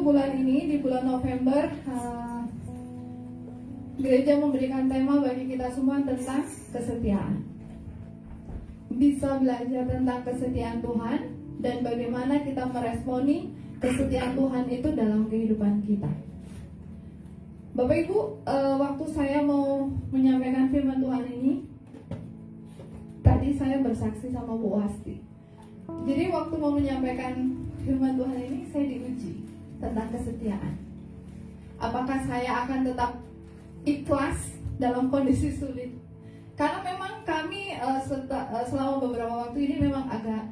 bulan ini, di bulan November, gereja memberikan tema bagi kita semua tentang kesetiaan. Bisa belajar tentang kesetiaan Tuhan dan bagaimana kita meresponi kesetiaan Tuhan itu dalam kehidupan kita. Bapak Ibu, waktu saya mau menyampaikan firman Tuhan ini, tadi saya bersaksi sama Bu Wasti. Jadi waktu mau menyampaikan firman Tuhan ini, saya diuji tentang kesetiaan. Apakah saya akan tetap ikhlas dalam kondisi sulit? Karena memang kami selama beberapa waktu ini memang agak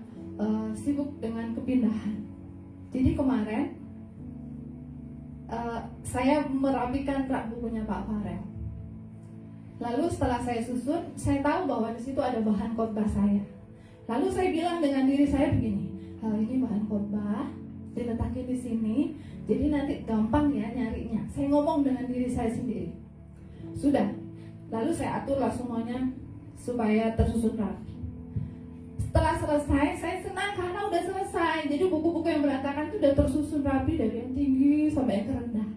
sibuk dengan kepindahan. Jadi kemarin saya merapikan rak bukunya Pak Farel. Lalu setelah saya susun, saya tahu bahwa di situ ada bahan khotbah saya. Lalu saya bilang dengan diri saya begini, ini bahan khotbah, diletakin di sini, jadi nanti gampang ya nyarinya. Saya ngomong dengan diri saya sendiri. Sudah, lalu saya aturlah semuanya supaya tersusun rapi. Setelah selesai, saya senang karena udah selesai. Jadi buku-buku yang berantakan itu udah tersusun rapi dari yang tinggi sampai yang terendah.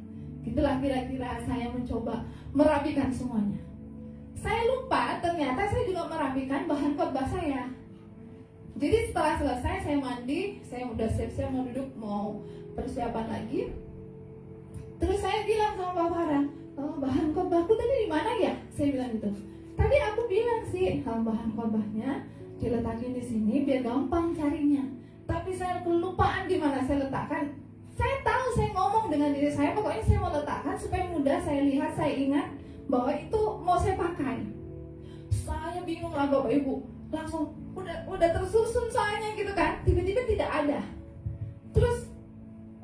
Itulah kira-kira saya mencoba merapikan semuanya. Saya lupa ternyata saya juga merapikan bahan khotbah saya. Jadi setelah selesai saya mandi, saya udah siap-siap mau duduk, mau persiapan lagi. Terus saya bilang sama Pak Farel, bahan khotbahku tadi di mana ya? Saya bilang gitu. Tadi aku bilang sih, bahan khotbahnya diletakin di sini biar gampang carinya. Tapi saya kelupaan di mana saya letakkan. Saya tahu, saya ngomong dengan diri saya, pokoknya saya mau letakkan supaya mudah saya lihat, saya ingat bahwa itu mau saya pakai. Saya bingung lah Bapak Ibu, langsung udah tersusun soalnya gitu kan, tiba-tiba tidak ada. Terus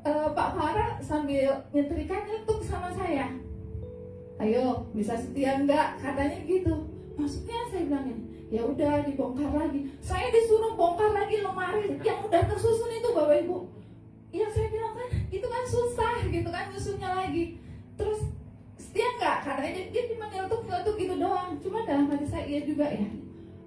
Pak Farel sambil nyetrika nyetuk sama saya, ayo bisa setia enggak, katanya gitu. Maksudnya saya bilangnya, ya udah dibongkar lagi. Saya disuruh bongkar lagi lemari yang udah tersusun itu Bapak Ibu. Ya saya bilang kan, itu kan susah gitu kan nyusunnya lagi. Terus setia enggak, katanya dia cuma nyetuk gitu doang. Cuma dalam hati saya iya juga ya.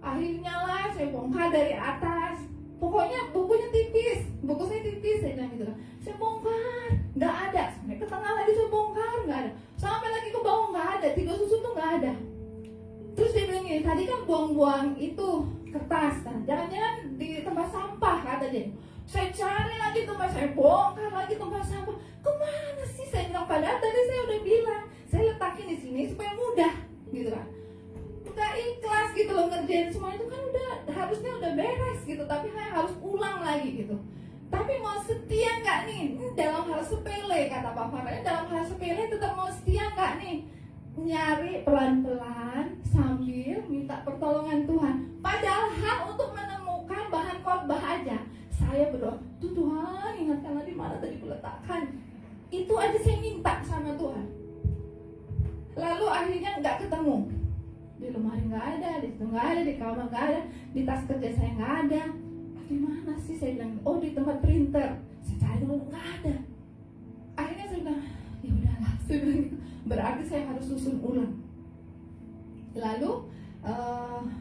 Akhirnya lah saya bongkar dari atas. Pokoknya bukunya tipis, buku saya tipis, saya bilang gitu kan. Saya bongkar, nggak ada. Sampai ke tengah lagi saya bongkar, nggak ada. Sampai lagi ke bawah nggak ada, 3 susun tuh nggak ada. Terus dia bilang gini, tadi kan buang-buang itu kertas kan, jangan-jangan di tempat sampah kata dia. Saya cari lagi tempat, saya bongkar lagi tempat sampah. Kemana sih? Saya bilang padahal tadi saya udah bilang, saya letakin di sini supaya mudah, gitu kan. Gak ikhlas gitu loh ngerjain semua itu kan harusnya udah beres gitu, tapi saya harus ulang lagi gitu. Tapi mau setia nggak nih? Dalam hal sepele kata Pak Farel, dalam hal sepele tetap mau setia nggak nih? Nyari pelan-pelan sambil minta pertolongan Tuhan. Padahal hal untuk menemukan bahan khotbah aja saya berdoa, Tuhan ingatkanlah di mana tadi peletakan. Itu aja saya minta sama Tuhan. Lalu akhirnya nggak ketemu. Di lemari nggak ada, di situ nggak ada, di kamar nggak ada, di tas kerja saya nggak ada. Di mana sih? Saya bilang, oh di tempat printer. Saya cari dulu nggak ada. Akhirnya saya bilang, ya udahlah, saya bilang gitu. Berarti saya harus susun ulang. Lalu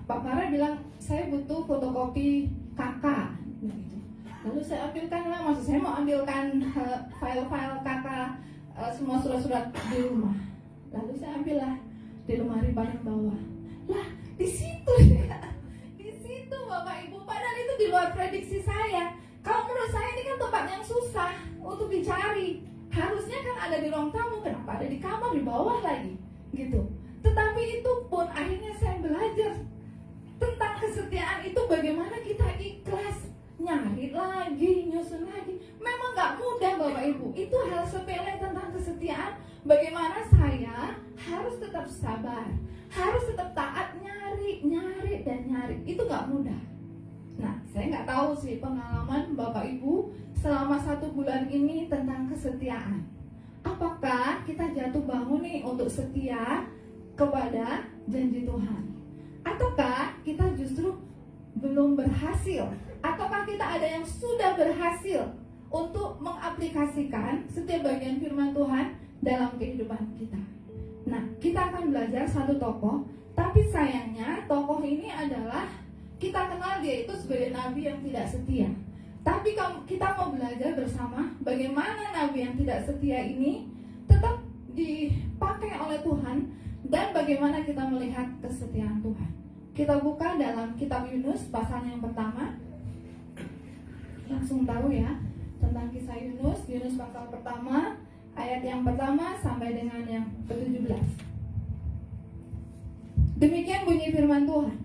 Pak Farel bilang, saya butuh fotokopi kakak. Gitu. Lalu saya ambilkan lah, maksud saya mau ambilkan file-file kakak, semua surat-surat di rumah. Lalu saya ambil lah di lemari paling bawah. Lah, di situ ya. Di situ Bapak Ibu, padahal itu di luar prediksi saya. Kalau menurut saya ini kan tempat yang susah untuk dicari. Harusnya kan ada di ruang tamu, kenapa ada di kamar di bawah lagi? Gitu. Tetapi itu pun akhirnya saya belajar tentang kesetiaan itu, bagaimana kita ikhlas nyari lagi, nyusun lagi. Memang gak mudah Bapak Ibu. Itu hal sepele tentang kesetiaan. Bagaimana saya harus tetap sabar, harus tetap taat, nyari dan nyari. Itu gak mudah. Nah, saya gak tahu sih pengalaman Bapak Ibu selama 1 bulan ini tentang kesetiaan. Apakah kita jatuh bangun nih untuk setia kepada janji Tuhan? Ataukah kita justru belum berhasil? Ataukah kita ada yang sudah berhasil untuk mengaplikasikan setiap bagian firman Tuhan dalam kehidupan kita? Nah, kita akan belajar satu tokoh, tapi sayangnya tokoh ini adalah, kita kenal dia itu sebagai nabi yang tidak setia. Tapi kita mau belajar bersama bagaimana nabi yang tidak setia ini tetap dipakai oleh Tuhan, dan bagaimana kita melihat kesetiaan Tuhan. Kita buka dalam kitab Yunus pasal yang pertama. Langsung tahu ya tentang kisah Yunus. Yunus pasal pertama, ayat yang pertama sampai dengan yang ke-17. Demikian bunyi firman Tuhan.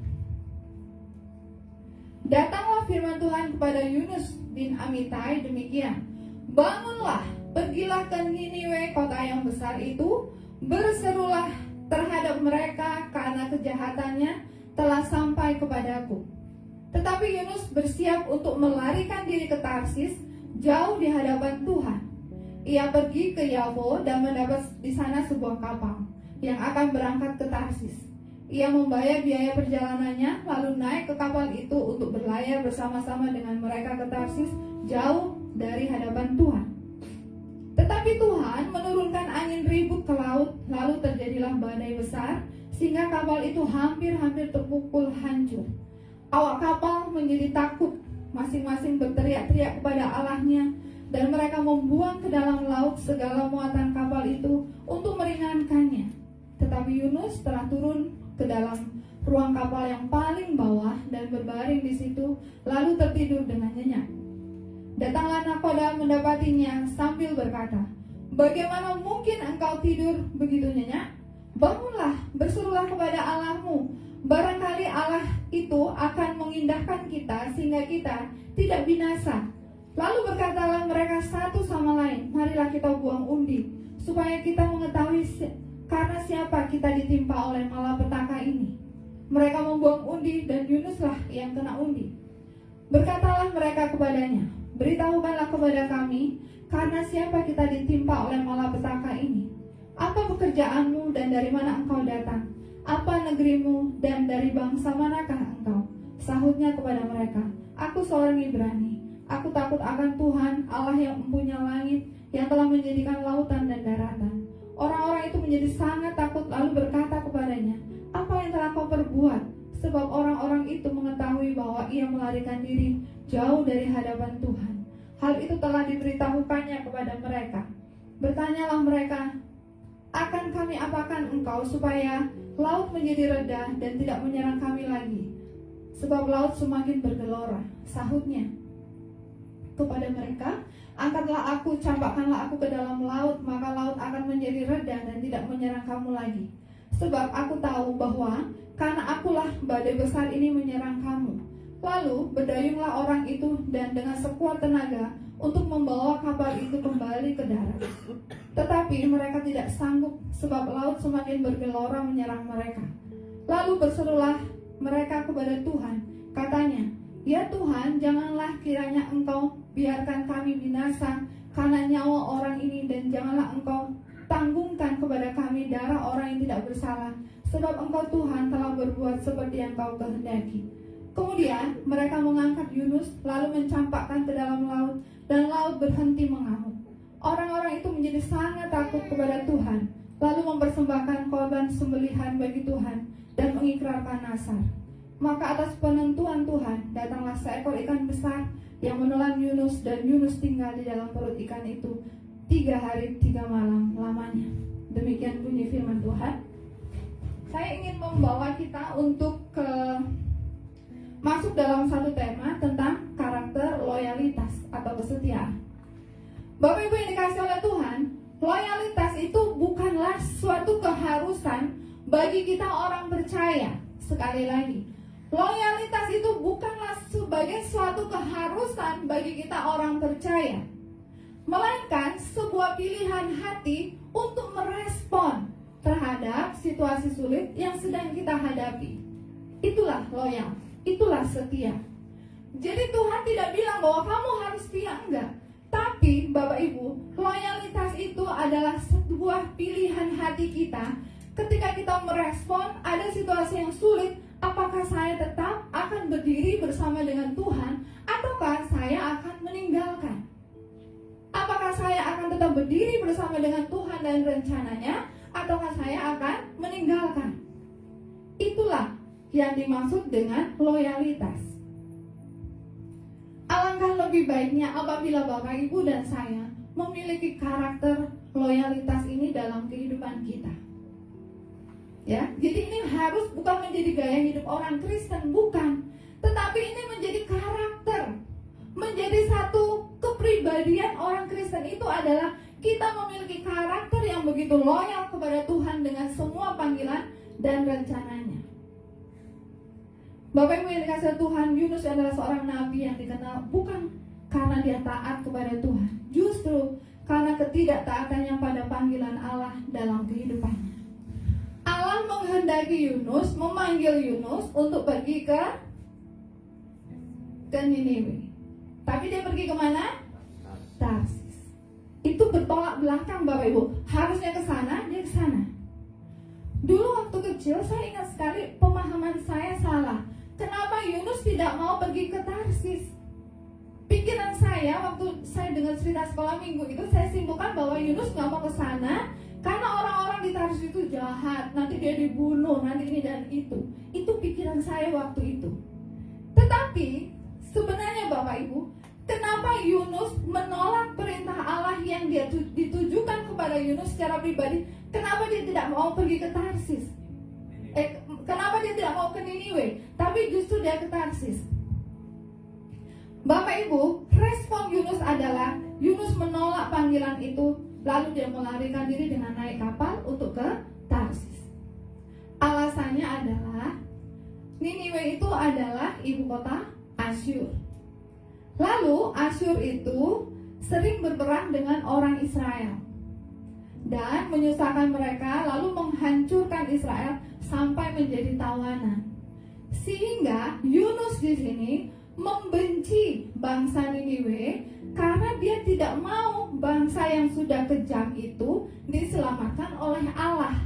Datanglah firman Tuhan kepada Yunus bin Amitai demikian. Bangunlah, pergilah ke Niniwe, kota yang besar itu, berserulah terhadap mereka karena kejahatannya telah sampai kepadaku. Tetapi Yunus bersiap untuk melarikan diri ke Tarsis, jauh di hadapan Tuhan. Ia pergi ke Yafo dan mendapat di sana sebuah kapal yang akan berangkat ke Tarsis. Ia membayar biaya perjalanannya, lalu naik ke kapal itu untuk berlayar bersama-sama dengan mereka ke Tarsis, jauh dari hadapan Tuhan. Tetapi Tuhan menurunkan angin ribut ke laut, lalu terjadilah badai besar, sehingga kapal itu hampir-hampir terpukul hancur. Awak kapal menjadi takut, masing-masing berteriak-teriak kepada Allahnya, dan mereka membuang ke dalam laut segala muatan kapal itu untuk meringankannya. Tetapi Yunus telah turun ke dalam ruang kapal yang paling bawah dan berbaring di situ, lalu tertidur dengan nyenyak. Datanglah nakoda mendapatinya sambil berkata, "Bagaimana mungkin engkau tidur begitu nyenyak? Bangunlah, berserulah kepada Allahmu. Barangkali Allah itu akan mengindahkan kita sehingga kita tidak binasa." Lalu berkatalah mereka satu sama lain, "Marilah kita buang undi, supaya kita mengetahui karena siapa kita ditimpa oleh malapetaka ini." Mereka membuang undi dan Yunuslah yang kena undi. Berkatalah mereka kepadanya, "Beritahukanlah kepada kami, karena siapa kita ditimpa oleh malapetaka ini? Apa pekerjaanmu dan dari mana engkau datang? Apa negerimu dan dari bangsa manakah engkau?" Sahutnya kepada mereka, "Aku seorang Ibrani. Aku takut akan Tuhan, Allah yang mempunyai langit, yang telah menjadikan lautan dan daratan." Orang-orang itu menjadi sangat takut, lalu berkata kepadanya, "Apa yang telah kau perbuat?" Sebab orang-orang itu mengetahui bahwa ia melarikan diri jauh dari hadapan Tuhan. Hal itu telah diberitahukannya kepada mereka. Bertanyalah mereka, "Akan kami apakan engkau supaya laut menjadi reda dan tidak menyerang kami lagi? Sebab laut semakin bergelora." Sahutnya kepada mereka, "Angkatlah aku, campakkanlah aku ke dalam laut, maka laut akan menjadi reda dan tidak menyerang kamu lagi. Sebab aku tahu bahwa karena akulah badai besar ini menyerang kamu." Lalu berdayunglah orang itu dan dengan sekuat tenaga untuk membawa kapal itu kembali ke darat. Tetapi mereka tidak sanggup, sebab laut semakin bergelora menyerang mereka. Lalu berserulah mereka kepada Tuhan, katanya, "Ya Tuhan, janganlah kiranya engkau biarkan kami binasa karena nyawa orang ini, dan janganlah engkau tanggungkan kepada kami darah orang yang tidak bersalah, sebab engkau Tuhan telah berbuat seperti yang kau kehendaki." Kemudian mereka mengangkat Yunus, lalu mencampakkan ke dalam laut, dan laut berhenti mengamuk. Orang-orang itu menjadi sangat takut kepada Tuhan, lalu mempersembahkan korban sembelihan bagi Tuhan dan mengikrarkan nazar. Maka atas penentuan Tuhan datanglah seekor ikan besar yang menelan Yunus, dan Yunus tinggal di dalam perut ikan itu 3 hari 3 malam lamanya. Demikian bunyi firman Tuhan. Saya ingin membawa kita untuk masuk dalam satu tema tentang karakter loyalitas atau kesetiaan. Bapak Ibu yang dikasihi oleh Tuhan, loyalitas itu bukanlah suatu keharusan bagi kita orang percaya. Sekali lagi, loyalitas itu bukanlah sebagai suatu keharusan bagi kita orang percaya, melainkan sebuah pilihan hati untuk merespon terhadap situasi sulit yang sedang kita hadapi. Itulah loyal, itulah setia. Jadi Tuhan tidak bilang bahwa kamu harus setia, enggak. Tapi Bapak Ibu, loyalitas itu adalah sebuah pilihan hati kita. Ketika kita merespon ada situasi yang sulit, apakah saya tetap akan berdiri bersama dengan Tuhan, ataukah saya akan meninggalkan? Apakah saya akan tetap berdiri bersama dengan Tuhan dan rencananya, ataukah saya akan meninggalkan? Itulah yang dimaksud dengan loyalitas. Alangkah lebih baiknya apabila Bapak Ibu dan saya memiliki karakter loyalitas ini dalam kehidupan kita. Ya, jadi ini harus bukan menjadi gaya hidup orang Kristen, bukan, tetapi ini menjadi karakter, menjadi satu kepribadian orang Kristen. Itu adalah kita memiliki karakter yang begitu loyal kepada Tuhan dengan semua panggilan dan rencananya. Bapak Ibu yang dikasihi Tuhan, Yunus adalah seorang nabi yang dikenal bukan karena dia taat kepada Tuhan, justru karena ketidaktaatannya pada panggilan Allah dalam kehidupannya. Allah menghendaki Yunus, memanggil Yunus untuk pergi ke Niniwe. Tapi dia pergi kemana? Tarsis. Itu bertolak belakang Bapak Ibu. Harusnya ke sana, dia ke sana. Dulu waktu kecil saya ingat sekali pemahaman saya salah. Kenapa Yunus tidak mau pergi ke Tarsis? Pikiran saya waktu saya dengar cerita sekolah minggu itu, saya simpulkan bahwa Yunus nggak mau ke sana karena orang-orang di Tarsis itu jahat, nanti dia dibunuh, nanti ini dan itu. Itu pikiran saya waktu itu. Tetapi sebenarnya Bapak Ibu, kenapa Yunus menolak perintah Allah yang dia ditujukan kepada Yunus secara pribadi? Kenapa dia tidak mau pergi ke Tarsis? Kenapa dia tidak mau ke Niniwe, tapi justru dia ke Tarsis? Bapak Ibu, respon Yunus adalah Yunus menolak panggilan itu, lalu dia melarikan diri dengan naik kapal untuk ke Tarsis. Alasannya adalah Niniwe itu adalah ibu kota Asyur. Lalu Asyur itu sering berperang dengan orang Israel dan menyusahkan mereka, lalu menghancurkan Israel sampai menjadi tawanan. Sehingga Yunus di sini membenci bangsa Niniwe karena dia tidak mau bangsa yang sudah kejam itu diselamatkan oleh Allah.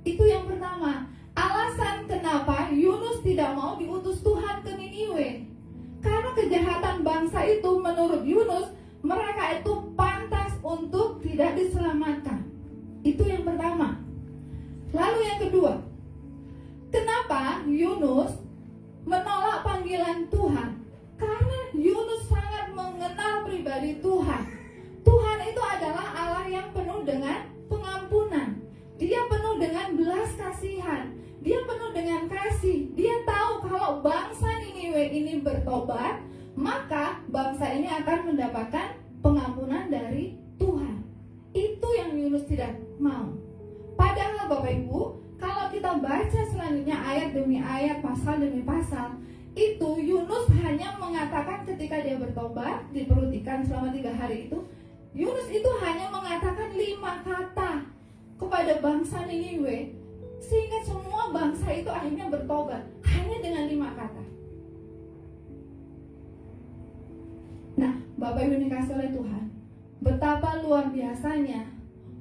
Itu yang pertama. Alasan kenapa Yunus tidak mau diutus Tuhan ke Niniwe, karena kejahatan bangsa itu menurut Yunus, mereka itu pantas untuk tidak diselamatkan. Itu yang pertama. Lalu yang kedua, kenapa Yunus menolak panggilan Tuhan? Karena Yunus sangat mengenal pribadi Tuhan. Tuhan itu adalah Allah yang penuh dengan pengampunan. Dia penuh dengan belas kasihan. Dia penuh dengan kasih. Dia tahu kalau bangsa Niniwe ini bertobat, maka bangsa ini akan mendapatkan pengampunan dari Tuhan. Itu yang Yunus tidak mau. Padahal Bapak Ibu, kalau kita baca selanjutnya ayat demi ayat, pasal demi pasal, itu Yunus hanya mengatakan ketika dia bertobat di perut ikan selama 3 hari itu, Yunus itu hanya mengatakan 5 kata kepada bangsa Niniwe, sehingga semua bangsa itu akhirnya bertobat hanya dengan 5 kata. Nah, Bapak Ibu dikasih oleh Tuhan, betapa luar biasanya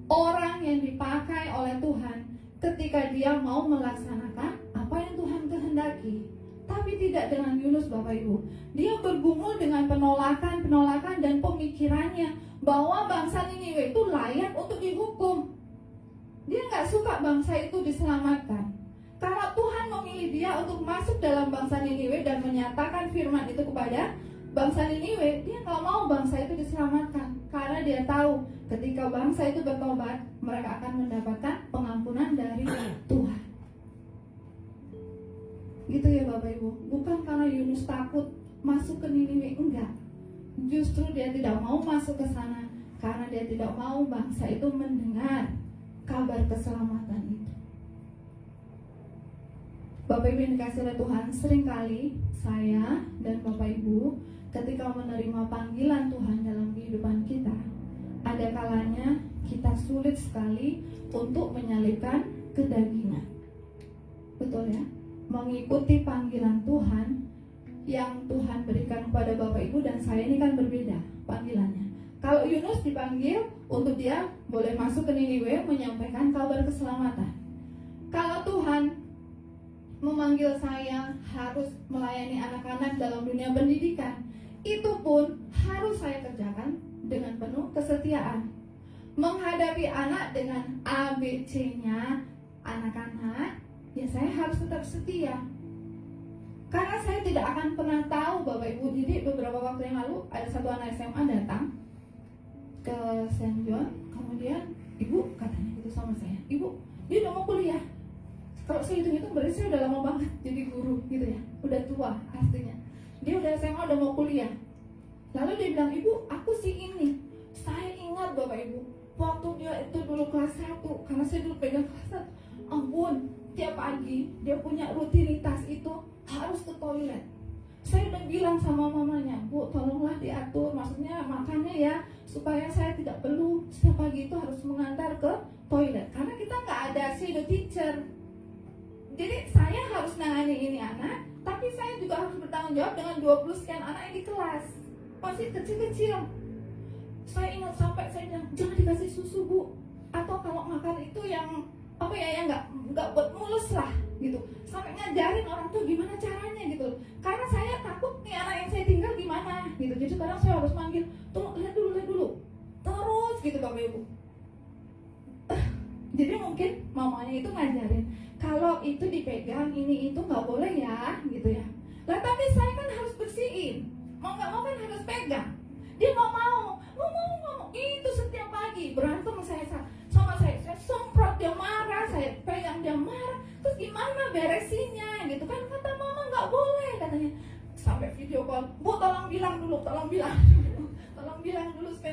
orang yang dipakai oleh Tuhan ketika dia mau melaksanakan apa yang Tuhan kehendaki. Tapi tidak dengan Yunus Bapak Ibu. Dia bergumul dengan penolakan dan pemikirannya bahwa bangsa Niniwe itu layak untuk dihukum. Dia nggak suka bangsa itu diselamatkan. Karena Tuhan memilih dia untuk masuk dalam bangsa Niniwe dan menyatakan firman itu kepada bangsa Niniwe, dia nggak mau bangsa itu diselamatkan. Karena dia tahu ketika bangsa itu bertobat, mereka akan mendapatkan pengampunan dari Tuhan. Gitu ya Bapak Ibu. Bukan karena Yunus takut masuk ke Niniwe, enggak. Justru dia tidak mau masuk ke sana karena dia tidak mau bangsa itu mendengar kabar keselamatan itu. Bapak Ibu yang dikasihi oleh Tuhan, seringkali saya dan Bapak Ibu ketika menerima panggilan Tuhan dalam kehidupan kita, ada kalanya kita sulit sekali untuk menyalipkan kedagingan. Betul ya? Mengikuti panggilan Tuhan yang Tuhan berikan kepada Bapak Ibu dan saya ini kan berbeda panggilannya. Kalau Yunus dipanggil untuk dia boleh masuk ke Niniwe menyampaikan kabar keselamatan. Kalau Tuhan memanggil saya harus melayani anak-anak dalam dunia pendidikan, itu pun harus saya kerjakan dengan penuh kesetiaan. Menghadapi anak dengan ABC-nya anak-anak, ya saya harus tetap setia. Karena saya tidak akan pernah tahu Bapak Ibu. Jadi beberapa waktu yang lalu ada satu anak SMA datang ke Saint John, kemudian ibu katanya gitu sama saya, ibu dia udah mau kuliah. Kalau saya hitung-hitung berarti saya udah lama banget jadi guru gitu ya, udah tua artinya. Dia udah SMA udah mau kuliah. Lalu dia bilang, ibu aku sih ini. Saya ingat Bapak Ibu, waktu dia itu dulu kelas 1, karena saya dulu pegang kelas 1. Ampun, tiap pagi dia punya rutinitas itu harus ke toilet. Saya udah bilang sama mamanya, bu tolonglah diatur, maksudnya makannya ya, supaya saya tidak perlu setiap pagi itu harus mengantar ke toilet. Karena kita nggak ada shadow teacher. Jadi saya harus nangani ini anak, tapi saya juga harus bertanggung jawab dengan 20 sekian anak yang di kelas. Masih kecil-kecil. Saya ingat sampai saya bilang, jangan dikasih susu bu, atau kalau makan itu yang apa ya, yang nggak buat mulus lah gitu. Sampai ngajarin orang tuh gimana caranya gitu. Karena saya takut nih anak yang saya tinggal gimana gitu. Jadi kadang saya harus manggil, tunggu lihat dulu, terus gitu Bapak Ibu. Jadi mungkin mamanya itu ngajarin, kalau itu dipegang ini itu nggak boleh ya gitu ya. Lah tapi saya kan harus bersihin, mau nggak mau kan harus pegang. Dia nggak mau itu setiap pagi berantem sama saya semprot, dia marah, saya pegang dia marah. Terus gimana beresinnya gitu kan, kata mama nggak boleh katanya. Sampai video call, bu tolong bilang dulu supaya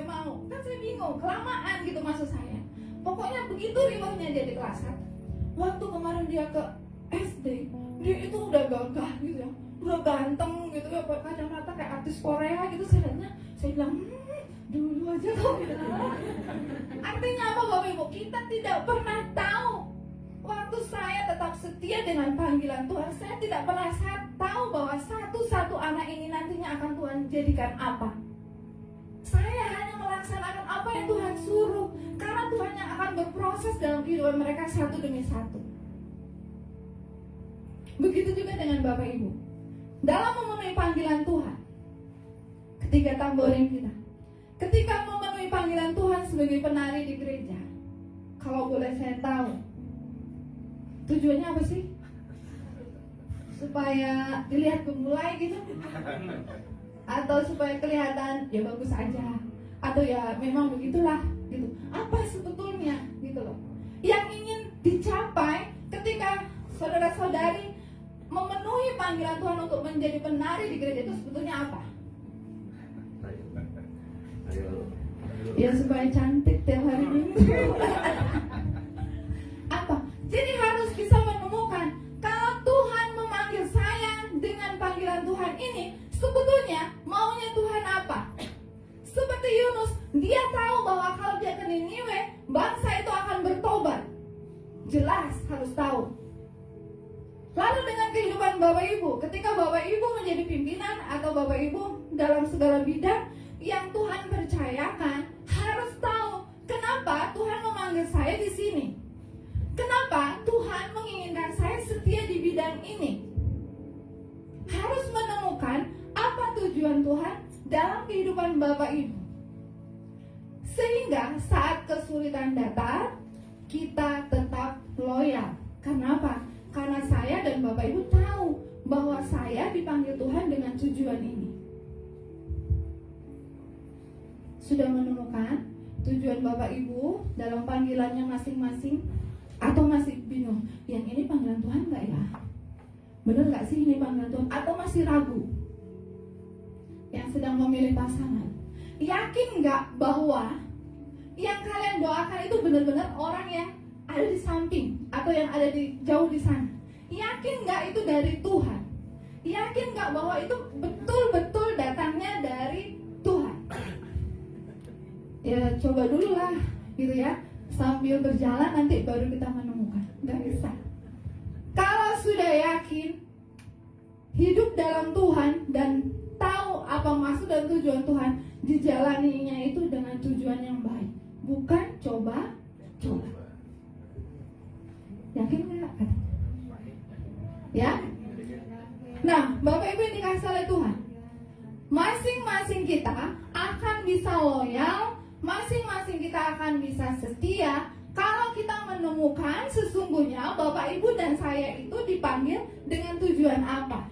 mau. Kan saya bingung, kelamaan gitu maksud saya. Pokoknya begitu riwahnya dia di kelas 1. Waktu kemarin dia ke SD, dia itu udah gagah gitu ya, udah ganteng gitu ya, pakai kacamata kayak artis Korea gitu. Saya bilang dulu aja kok. Artinya apa Bapak Ibu? Kita tidak pernah tahu. Waktu saya tetap setia dengan panggilan Tuhan, saya tidak pernah tahu bahwa satu-satu anak ini nantinya akan Tuhan jadikan apa. Saya hanya melaksanakan apa yang Tuhan suruh, karena Tuhan yang akan berproses dalam kehidupan mereka satu demi satu. Begitu juga dengan Bapak Ibu. Dalam memenuhi panggilan Tuhan, ketika tamborin kita, ketika memenuhi panggilan Tuhan sebagai penari di gereja, kalau boleh saya tahu, tujuannya apa sih? Supaya dilihat gemulai gitu? Atau supaya kelihatan ya bagus aja? Atau ya memang begitulah gitu? Apa sebetulnya gitu loh yang ingin dicapai ketika saudara-saudari memenuhi panggilan Tuhan untuk menjadi penari di gereja itu sebetulnya apa? Ya supaya cantik tiap hari Minggu. Apa? Jadi harus bisa menemukan, kalau Tuhan memanggil saya dengan panggilan Tuhan ini, sebetulnya maunya Tuhan apa? Seperti Yunus, dia tahu bahwa kalau dia ke Niniwe, bangsa itu akan bertobat. Jelas harus tahu. Lalu dengan kehidupan Bapak Ibu, ketika Bapak Ibu menjadi pimpinan atau Bapak Ibu dalam segala bidang yang Tuhan percayakan, harus tahu kenapa Tuhan memanggil saya di sini. Kenapa Tuhan menginginkan saya setia di bidang ini. Harus menemukan apa tujuan Tuhan dalam kehidupan Bapak Ibu, sehingga saat kesulitan datang, kita tetap loyal. Kenapa? Karena saya dan Bapak Ibu tahu bahwa saya dipanggil Tuhan dengan tujuan ini. Sudah menemukan tujuan Bapak Ibu dalam panggilannya masing-masing? Atau masih bingung, yang ini panggilan Tuhan nggak ya? Bener nggak sih ini panggilan Tuhan? Atau masih ragu? Yang sedang memilih pasangan, yakin nggak bahwa yang kalian doakan itu benar-benar orang yang ada di samping atau yang ada di jauh di sana? Yakin nggak itu dari Tuhan? Yakin nggak bahwa itu betul-betul datangnya dari Tuhan? Ya coba dulu lah gitu ya, sambil berjalan nanti baru kita menemukan. Nggak bisa. Kalau sudah yakin hidup dalam Tuhan dan tahu apa maksud dan tujuan Tuhan, dijalaninya itu dengan tujuan yang baik, bukan coba. Yakin nggak? Ya. Nah, Bapak Ibu yang dikasih oleh Tuhan, masing-masing kita akan bisa loyal, masing-masing kita akan bisa setia kalau kita menemukan sesungguhnya Bapak Ibu dan saya itu dipanggil dengan tujuan apa.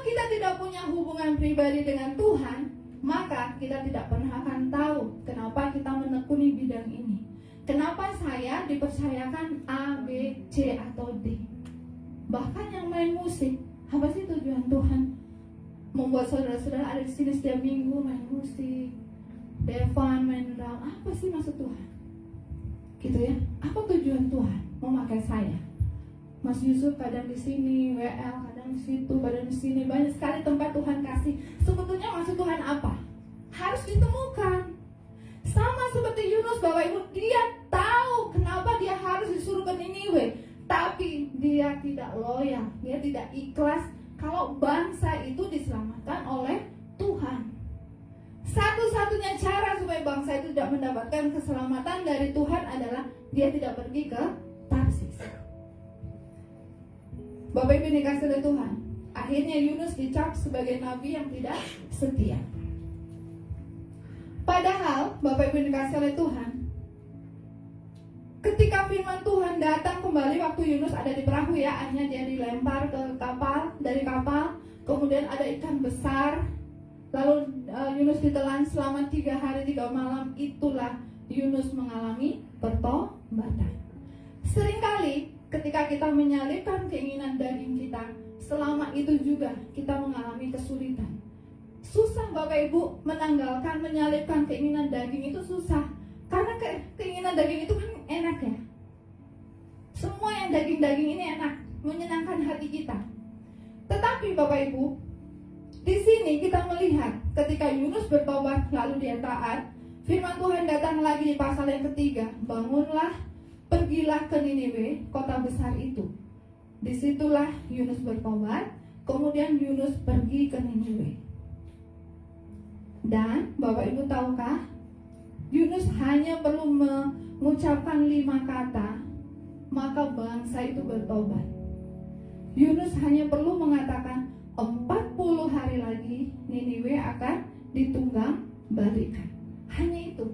kita tidak punya hubungan pribadi dengan Tuhan, maka kita tidak pernah akan tahu kenapa kita menekuni bidang ini. Kenapa saya dipercayakan A, B, C, atau D. Bahkan yang main musik, apa sih tujuan Tuhan membuat saudara-saudara ada di sini setiap minggu main musik, Devan main drum? Apa sih maksud Tuhan? Gitu ya. Apa tujuan Tuhan memakai saya? Mas Yusuf kadang di sini, WL kadang di situ, kadang di sini, banyak sekali tempat Tuhan kasih. Sebetulnya maksud Tuhan apa? Harus ditemukan. Sama seperti Yunus, Bapak Ibu, dia tahu kenapa dia harus disuruh ke Niniwe, tapi dia tidak loyal, dia tidak ikhlas kalau bangsa itu diselamatkan oleh Tuhan. Satu-satunya cara supaya bangsa itu tidak mendapatkan keselamatan dari Tuhan adalah dia tidak pergi ke Tarsis. Bapak Ibu dikasih oleh Tuhan, akhirnya Yunus dicap sebagai nabi yang tidak setia. Padahal Bapak Ibu dikasih oleh Tuhan, ketika firman Tuhan datang kembali waktu Yunus ada di perahu ya, akhirnya dia dilempar ke kapal, dari kapal, kemudian ada ikan besar, lalu Yunus ditelan selama 3 hari 3 malam. Itulah Yunus mengalami pertobatan. Seringkali ketika kita menyalipkan keinginan daging kita, selama itu juga kita mengalami kesulitan. Susah Bapak Ibu menanggalkan, menyalipkan keinginan daging itu susah. Karena keinginan daging itu kan enak ya. Semua yang daging-daging ini enak, menyenangkan hati kita. Tetapi Bapak Ibu, di sini kita melihat ketika Yunus bertobat lalu dia taat, firman Tuhan datang lagi di pasal yang ketiga, bangunlah, pergilah ke Niniwe, kota besar itu. Disitulah Yunus bertobat, kemudian Yunus pergi ke Niniwe. Dan Bapak Ibu tahukah, Yunus hanya perlu mengucapkan 5 kata, maka bangsa itu bertobat. Yunus hanya perlu mengatakan 40 hari lagi Niniwe akan ditunggang balikan. Hanya itu.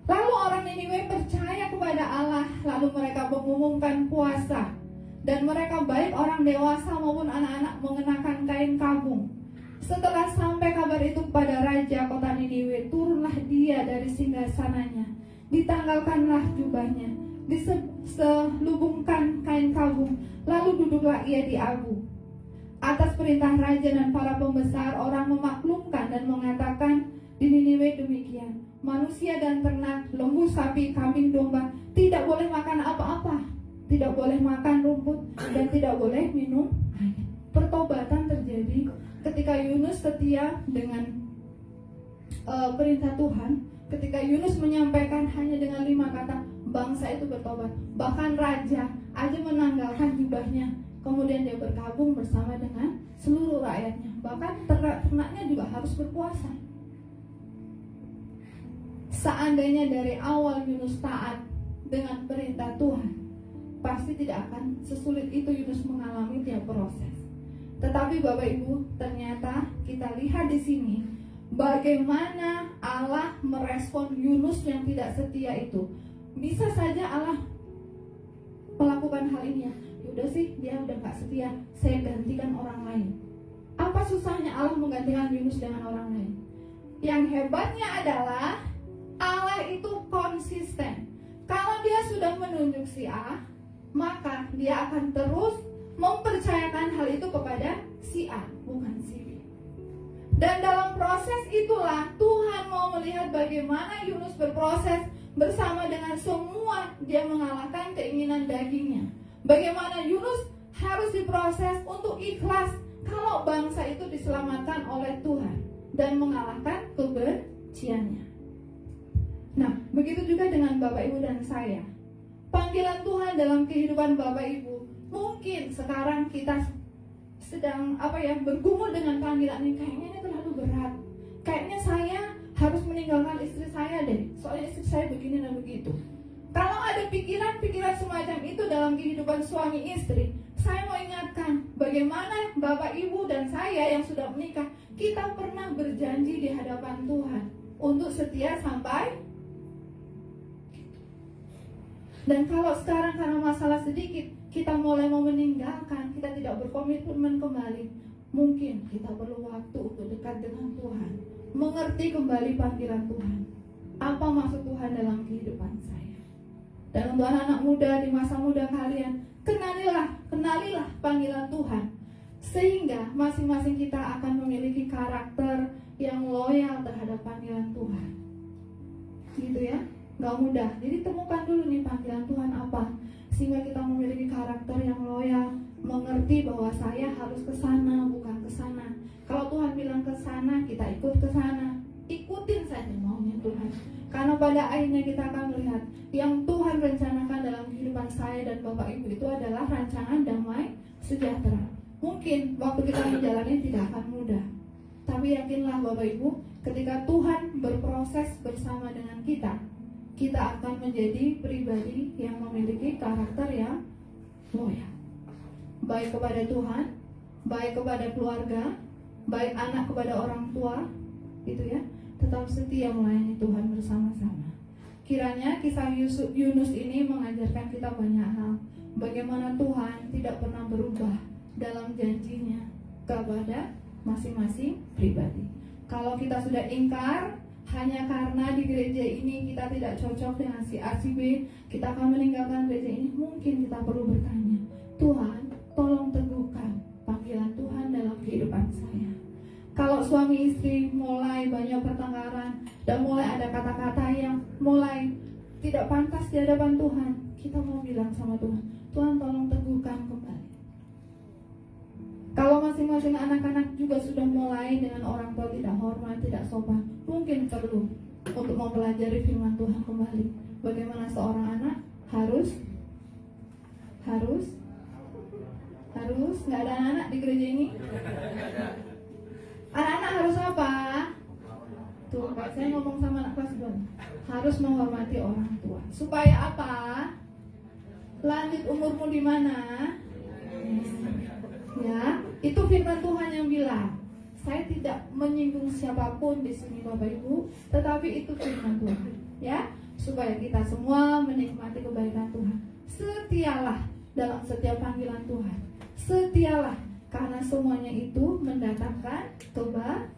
Lalu orang Niniwe percaya kepada Allah, lalu mereka mengumumkan puasa, dan mereka baik orang dewasa maupun anak-anak mengenakan kain kabung. Setelah sampai kabar itu kepada raja kota Niniwe, turunlah dia dari singgasananya, ditanggalkanlah jubahnya, diselubungkan kain kabung, lalu duduklah ia di abu. Atas perintah raja dan para pembesar, orang memaklumkan dan mengatakan di Niniwe demikian, manusia dan ternak, lembu, sapi, kambing, domba tidak boleh makan apa-apa, tidak boleh makan rumput, dan tidak boleh minum air. Pertobatan terjadi ketika Yunus setia dengan perintah Tuhan. Ketika Yunus menyampaikan hanya dengan 5 kata, bangsa itu bertobat. Bahkan raja aja menanggalkan jubahnya, kemudian dia berkabung bersama dengan seluruh rakyatnya. Bahkan ternak-ternaknya juga harus berpuasa. Seandainya dari awal Yunus taat dengan perintah Tuhan, pasti tidak akan sesulit itu Yunus mengalami tiap proses. Tetapi Bapak Ibu, ternyata kita lihat di sini bagaimana Allah merespon Yunus yang tidak setia itu. Bisa saja Allah melakukan hal ini ya. Udah sih, dia udah gak setia, saya gantikan orang lain. Apa susahnya Allah menggantikan Yunus dengan orang lain? Yang hebatnya adalah Allah itu konsisten. Kalau dia sudah menunjuk si A, maka dia akan terus mempercayakan hal itu kepada si A, bukan si B. Dan dalam proses itulah Tuhan mau melihat bagaimana Yunus berproses bersama dengan semua dia mengalahkan keinginan dagingnya. Bagaimana Yunus harus diproses untuk ikhlas kalau bangsa itu diselamatkan oleh Tuhan dan mengalahkan kebenciannya. Nah, begitu juga dengan Bapak Ibu dan saya. Panggilan Tuhan dalam kehidupan Bapak Ibu, mungkin sekarang kita sedang bergumul dengan panggilan ini. Kayaknya ini terlalu berat. Kayaknya saya harus meninggalkan istri saya deh, soalnya istri saya begini dan begitu. Kalau ada pikiran-pikiran semacam itu dalam kehidupan suami istri, saya mau ingatkan bagaimana Bapak Ibu dan saya yang sudah menikah, kita pernah berjanji di hadapan Tuhan untuk setia sampai. Dan kalau sekarang karena masalah sedikit, kita mulai mau meninggalkan, kita tidak berkomitmen kembali, mungkin kita perlu waktu untuk dekat dengan Tuhan, mengerti kembali panggilan Tuhan. Apa maksud Tuhan dalam kehidupan saya? Dan untuk anak-anak muda di masa muda kalian, kenalilah panggilan Tuhan, sehingga masing-masing kita akan memiliki karakter yang loyal terhadap panggilan Tuhan. Gitu ya, gak mudah. Jadi temukan dulu nih panggilan Tuhan apa, sehingga kita memiliki karakter yang loyal, mengerti bahwa saya harus ke sana, bukan ke sana. Kalau Tuhan bilang ke sana, kita ikut ke sana. Ikutin saja maunya Tuhan. Karena pada akhirnya kita akan melihat yang Tuhan rencanakan dalam kehidupan saya dan Bapak Ibu itu adalah rancangan damai sejahtera. Mungkin waktu kita menjalani tidak akan mudah, tapi yakinlah Bapak Ibu, ketika Tuhan berproses bersama dengan kita akan menjadi pribadi yang memiliki karakter yang loyal, baik kepada Tuhan, baik kepada keluarga, baik anak kepada orang tua, gitu ya. Tetap setia melayani Tuhan bersama-sama. Kiranya kisah Yunus ini mengajarkan kita banyak hal, bagaimana Tuhan tidak pernah berubah dalam janjinya kepada masing-masing pribadi. Kalau kita sudah ingkar hanya karena di gereja ini kita tidak cocok dengan si A si B, kita akan meninggalkan gereja ini, mungkin kita perlu bertanya, Tuhan tolong teguhkan panggilan Tuhan dalam kehidupan saya. Kalau suami istri mulai banyak pertengkaran dan mulai ada kata-kata yang mulai tidak pantas di hadapan Tuhan, kita mau bilang sama Tuhan, Tuhan tolong teguhkan kembali. Kalau masing-masing anak-anak juga sudah mulai dengan orang tua tidak hormat, tidak sopan, mungkin perlu untuk mempelajari firman Tuhan kembali. Bagaimana seorang anak harus nggak ada anak di gereja ini? Anak-anak harus apa? Tuh, Pak, saya ngomong sama anak kelas 2. Harus menghormati orang tua. Supaya apa? Lanjut umurmu di mana? Ya, itu firman Tuhan yang bilang. Saya tidak menyinggung siapapun di sini Bapak Ibu, tetapi itu firman Tuhan, ya, supaya kita semua menikmati kebaikan Tuhan. Setialah dalam setiap panggilan Tuhan. Setialah, karena semuanya itu mendatangkan kebaikan.